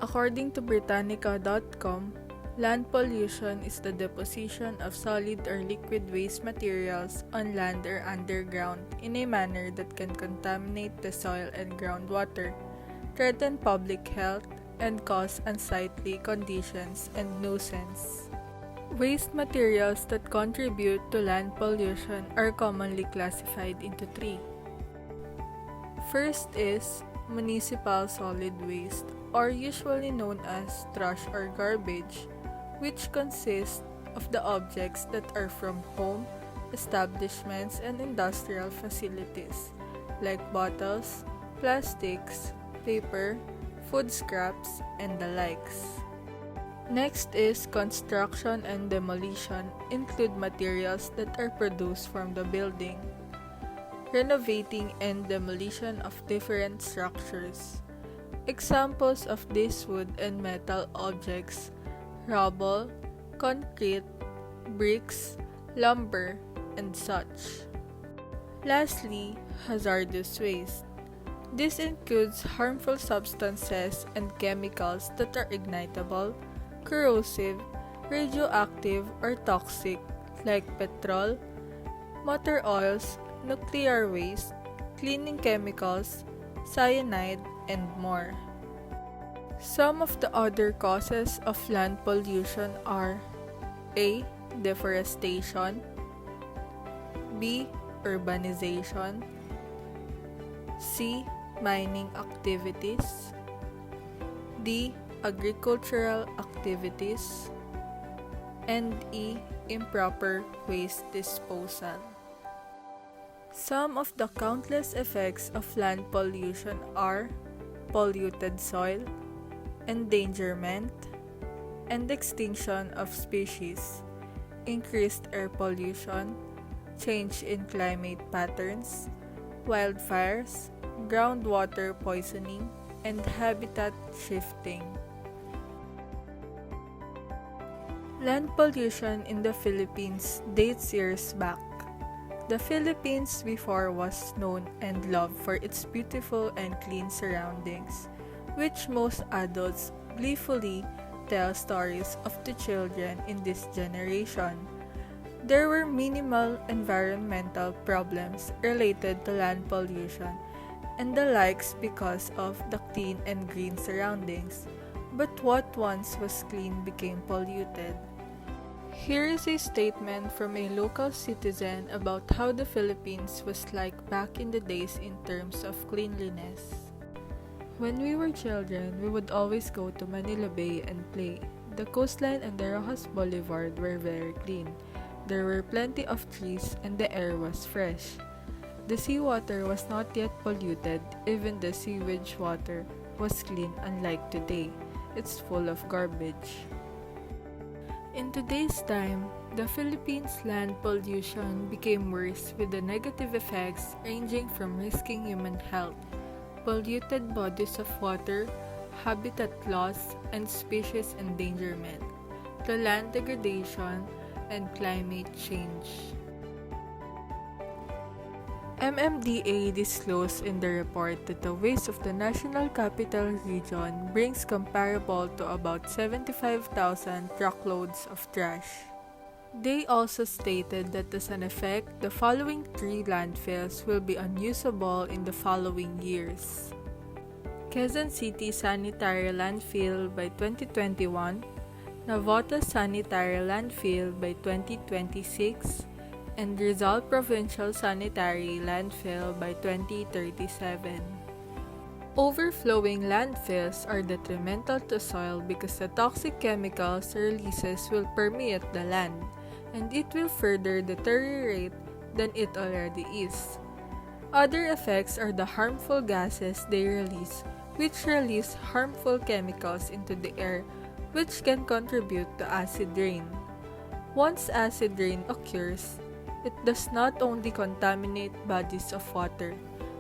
According to Britannica.com, land pollution is the deposition of solid or liquid waste materials on land or underground in a manner that can contaminate the soil and groundwater, threaten public health, and cause unsightly conditions and nuisance. Waste materials that contribute to land pollution are commonly classified into three. First is municipal solid waste, or usually known as trash or garbage, which consists of the objects that are from home, establishments, and industrial facilities, like bottles, plastics, paper, food scraps, and the likes. Next is construction and demolition, include materials that are produced from the building. Renovating and demolition of different structures. Examples of these wood and metal objects: rubble, concrete, bricks, lumber, and such. Lastly, hazardous waste. This includes harmful substances and chemicals that are ignitable, corrosive, radioactive, or toxic, like petrol, motor oils, nuclear waste, cleaning chemicals, cyanide, and more. Some of the other causes of land pollution are A. Deforestation, B. Urbanization, C. Mining activities, D. Agricultural activities, and E. Improper waste disposal. Some of the countless effects of land pollution are polluted soil, endangerment, and extinction of species, increased air pollution, change in climate patterns, wildfires, groundwater poisoning, and habitat shifting. Land pollution in the Philippines dates years back. The Philippines before was known and loved for its beautiful and clean surroundings, which most adults gleefully tell stories of to children in this generation. There were minimal environmental problems related to land pollution and the likes because of the clean and green surroundings, but what once was clean became polluted. Here is a statement from a local citizen about how the Philippines was like back in the days in terms of cleanliness. When we were children, we would always go to Manila Bay and play. The coastline and the Rojas Boulevard were very clean. There were plenty of trees and the air was fresh. The seawater was not yet polluted, even the sewage water was clean unlike today. It's full of garbage. In today's time, the Philippines' land pollution became worse with the negative effects ranging from risking human health, polluted bodies of water, habitat loss, and species endangerment, to land degradation and climate change. MMDA disclosed in the report that the waste of the National Capital Region brings comparable to about 75,000 truckloads of trash. They also stated that as an effect, the following 3 landfills will be unusable in the following years: Quezon City Sanitary Landfill by 2021, Navotas Sanitary Landfill by 2026, and Rizal Provincial Sanitary Landfill by 2037. Overflowing landfills are detrimental to soil because the toxic chemicals releases will permeate the land, and it will further deteriorate than it already is. Other effects are the harmful gases they release, which release harmful chemicals into the air, which can contribute to acid rain. Once acid rain occurs, it does not only contaminate bodies of water,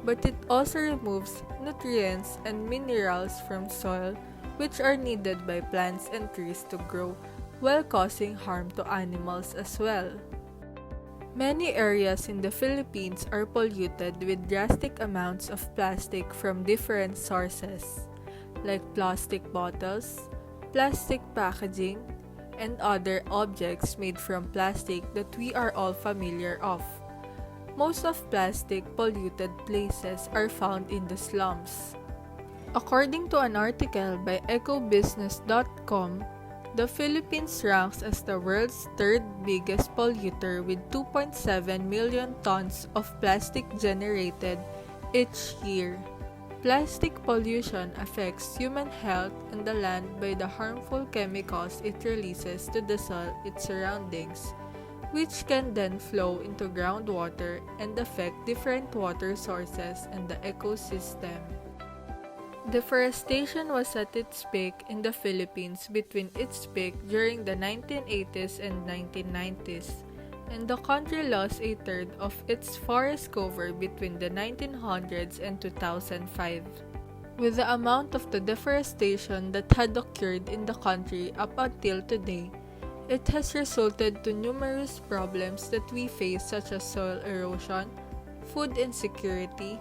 but it also removes nutrients and minerals from soil which are needed by plants and trees to grow, while causing harm to animals as well. Many areas in the Philippines are polluted with drastic amounts of plastic from different sources. like plastic bottles, plastic packaging, and other objects made from plastic that we are all familiar of. Most of plastic polluted places are found in the slums. According to an article by ecobusiness.com, the Philippines ranks as the world's third biggest polluter with 2.7 million tons of plastic generated each year. Plastic pollution affects human health and the land by the harmful chemicals it releases to the soil, its surroundings, which can then flow into groundwater and affect different water sources and the ecosystem. Deforestation was at its peak in the Philippines between its peak during the 1980s and 1990s, and the country lost a third of its forest cover between the 1900s and 2005. With the amount of the deforestation that had occurred in the country up until today, it has resulted to numerous problems that we face such as soil erosion, food insecurity,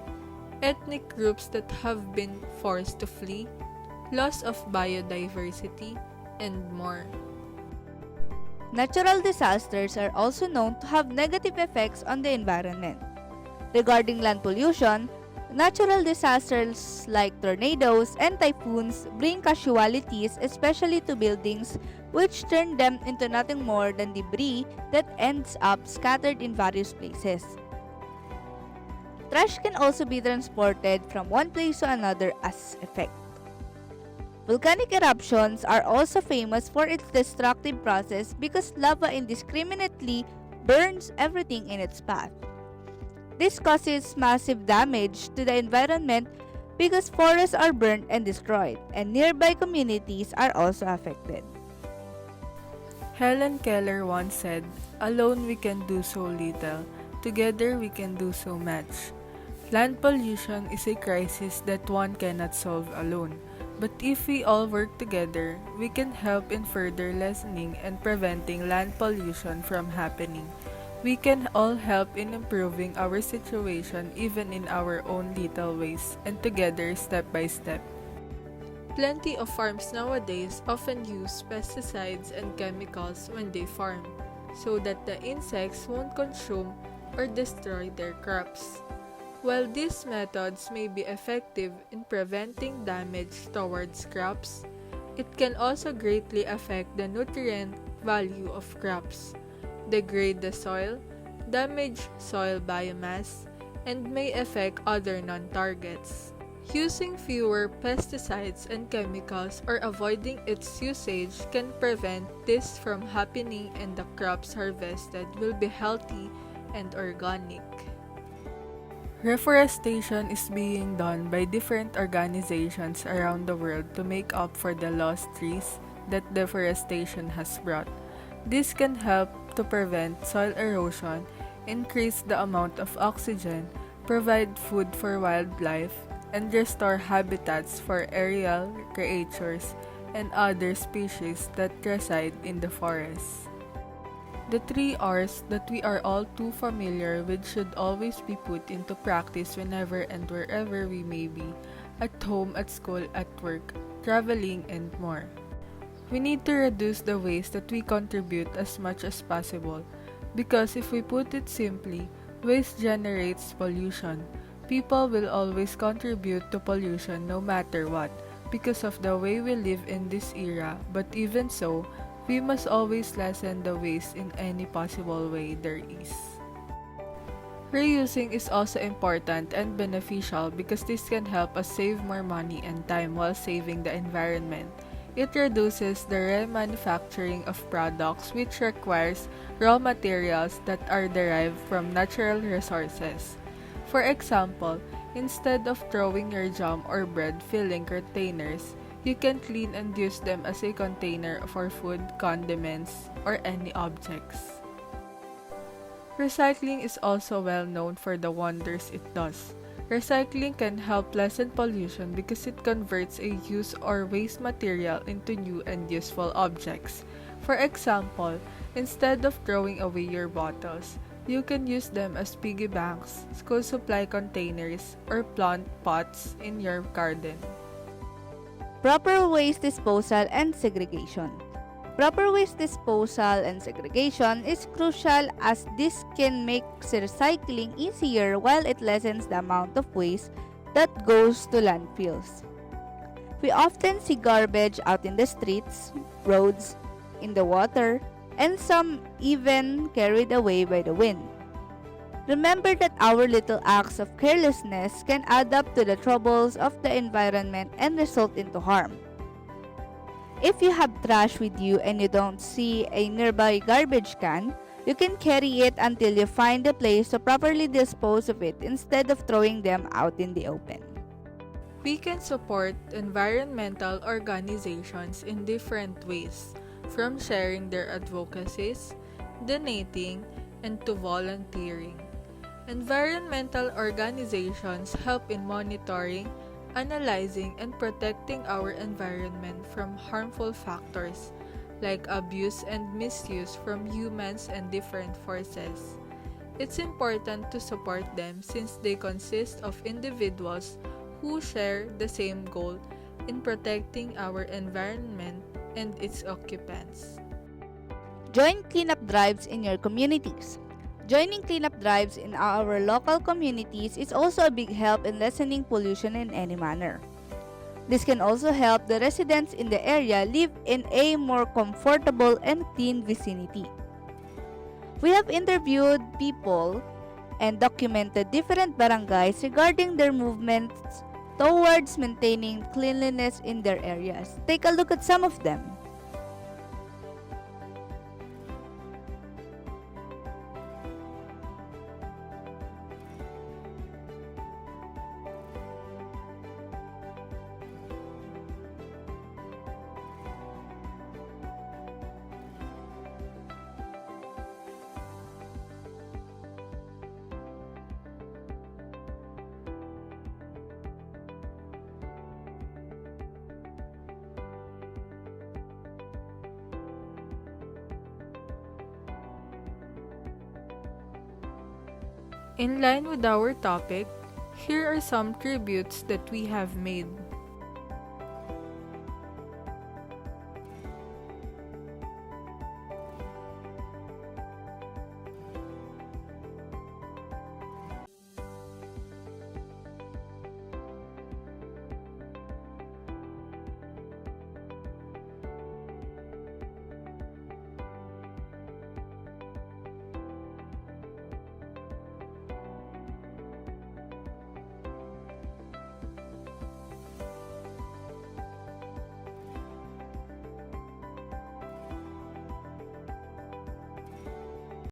ethnic groups that have been forced to flee, loss of biodiversity, and more. Natural disasters are also known to have negative effects on the environment. Regarding land pollution, natural disasters like tornadoes and typhoons bring casualties, especially to buildings, which turn them into nothing more than debris that ends up scattered in various places. Trash can also be transported from one place to another as effect. Volcanic eruptions are also famous for its destructive process because lava indiscriminately burns everything in its path. This causes massive damage to the environment because forests are burned and destroyed, and nearby communities are also affected. Helen Keller once said, "Alone we can do so little, together we can do so much." Land pollution is a crisis that one cannot solve alone, but if we all work together, we can help in further lessening and preventing land pollution from happening. We can all help in improving our situation even in our own little ways, and together step by step. Plenty of farms nowadays often use pesticides and chemicals when they farm, so that the insects won't consume or destroy their crops. While these methods may be effective in preventing damage towards crops, it can also greatly affect the nutrient value of crops, degrade the soil, damage soil biomass, and may affect other non-targets. Using fewer pesticides and chemicals or avoiding its usage can prevent this from happening, and the crops harvested will be healthy and organic. Reforestation is being done by different organizations around the world to make up for the lost trees that deforestation has brought. This can help to prevent soil erosion, increase the amount of oxygen, provide food for wildlife, and restore habitats for aerial creatures and other species that reside in the forests. The 3 R's that we are all too familiar with should always be put into practice whenever and wherever we may be, at home, at school, at work, traveling, and more. We need to reduce the waste that we contribute as much as possible, because if we put it simply, waste generates pollution. People will always contribute to pollution no matter what, because of the way we live in this era, but even so, we must always lessen the waste in any possible way there is. Reusing is also important and beneficial because this can help us save more money and time while saving the environment. It reduces the remanufacturing of products, which requires raw materials that are derived from natural resources. For example, instead of throwing your jam or bread filling containers, you can clean and use them as a container for food, condiments, or any objects. Recycling is also well known for the wonders it does. Recycling can help lessen pollution because it converts a used or waste material into new and useful objects. For example, instead of throwing away your bottles, you can use them as piggy banks, school supply containers, or plant pots in your garden. Proper waste disposal and segregation. Proper waste disposal and segregation is crucial as this can make recycling easier while it lessens the amount of waste that goes to landfills. We often see garbage out in the streets, roads, in the water, and some even carried away by the wind. Remember that our little acts of carelessness can add up to the troubles of the environment and result into harm. If you have trash with you and you don't see a nearby garbage can, you can carry it until you find a place to properly dispose of it instead of throwing them out in the open. We can support environmental organizations in different ways, from sharing their advocacies, donating, and to volunteering. Environmental organizations help in monitoring, analyzing, and protecting our environment from harmful factors like abuse and misuse from humans and different forces. It's important to support them since they consist of individuals who share the same goal in protecting our environment and its occupants. Join cleanup drives in your communities. Joining cleanup drives in our local communities is also a big help in lessening pollution in any manner. This can also help the residents in the area live in a more comfortable and clean vicinity. We have interviewed people and documented different barangays regarding their movements towards maintaining cleanliness in their areas. Take a look at some of them. In line with our topic, here are some tributes that we have made.